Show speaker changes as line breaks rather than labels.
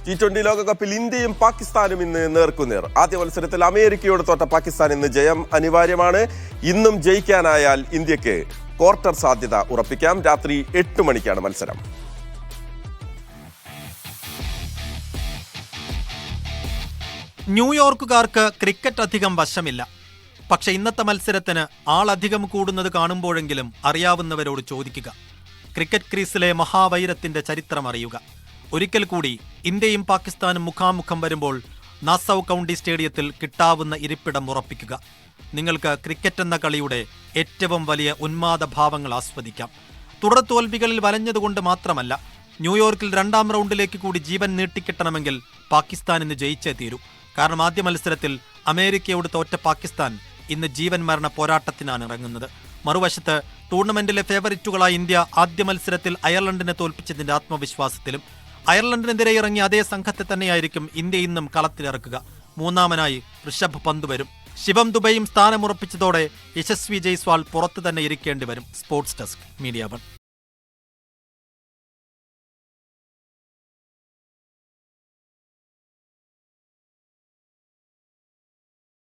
T20 ലോകകപ്പിൽ ഇന്ത്യയും പാകിസ്ഥാനും ഇന്ന് നേർക്കുനേർ. ആദ്യ മത്സരത്തിൽ അമേരിക്കയോട് തോറ്റ പാകിസ്ഥാൻ ഇന്ന് ജയം അനിവാര്യമാണ്. ഇന്നും ജയിക്കാനായാൽ ഇന്ത്യക്ക് ക്വാർട്ടർ സാധ്യത ഉറപ്പിക്കാം. രാത്രി 8 മണിക്കാണ് മത്സരം.
ന്യൂയോർക്കുകാർക്ക് ക്രിക്കറ്റ് അധികം വശമില്ല. പക്ഷെ ഇന്നത്തെ മത്സരത്തിന് ആളധികം കൂടുന്നത് കാണുമ്പോഴെങ്കിലും അറിയാവുന്നവരോട് ചോദിക്കുക. ക്രിക്കറ്റ് ക്രീസിലെ മഹാവൈരത്തിന്റെ ചരിത്രം അറിയുക. ഒരിക്കൽ കൂടി ഇന്ത്യയും പാകിസ്ഥാനും മുഖാമുഖം വരുമ്പോൾ നാസൌ കൗണ്ടി സ്റ്റേഡിയത്തിൽ കിട്ടാവുന്ന ഇരിപ്പിടം ഉറപ്പിക്കുക. നിങ്ങൾക്ക് ക്രിക്കറ്റ് എന്ന കളിയുടെ ഏറ്റവും വലിയ ഉന്മാദഭാവങ്ങൾ ആസ്വദിക്കാം. തുടർ തോൽവികളിൽ വലഞ്ഞതുകൊണ്ട് മാത്രമല്ല, ന്യൂയോർക്കിൽ 2ാം റൗണ്ടിലേക്ക് കൂടി ജീവൻ നീട്ടിക്കിട്ടണമെങ്കിൽ പാകിസ്ഥാൻ ഇന്ന് ജയിച്ചേ തീരൂ. കാരണം ആദ്യ മത്സരത്തിൽ അമേരിക്കയോട് തോറ്റ പാകിസ്ഥാൻ ഇന്ന് ജീവൻ മരണ പോരാട്ടത്തിനാണ് ഇറങ്ങുന്നത്. മറുവശത്ത് ടൂർണമെന്റിലെ ഫേവറിറ്റുകളായ ഇന്ത്യ ആദ്യ മത്സരത്തിൽ അയർലൻഡിനെ തോൽപ്പിച്ചതിന്റെ ആത്മവിശ്വാസത്തിലും അയർലൻഡിനെതിരെ ഇറങ്ങിയ അതേ സംഘത്തെ തന്നെയായിരിക്കും ഇന്ത്യ ഇന്നും കളത്തിലിറക്കുക. മൂന്നാമനായി ഋഷഭ് പന്ത് വരും. ശിവം ദുബൈയും സ്ഥാനമുറപ്പിച്ചതോടെ യശസ്വി ജയ്സ്വാൾ പുറത്തു തന്നെ ഇരിക്കേണ്ടി വരും. Sports desk, media 1.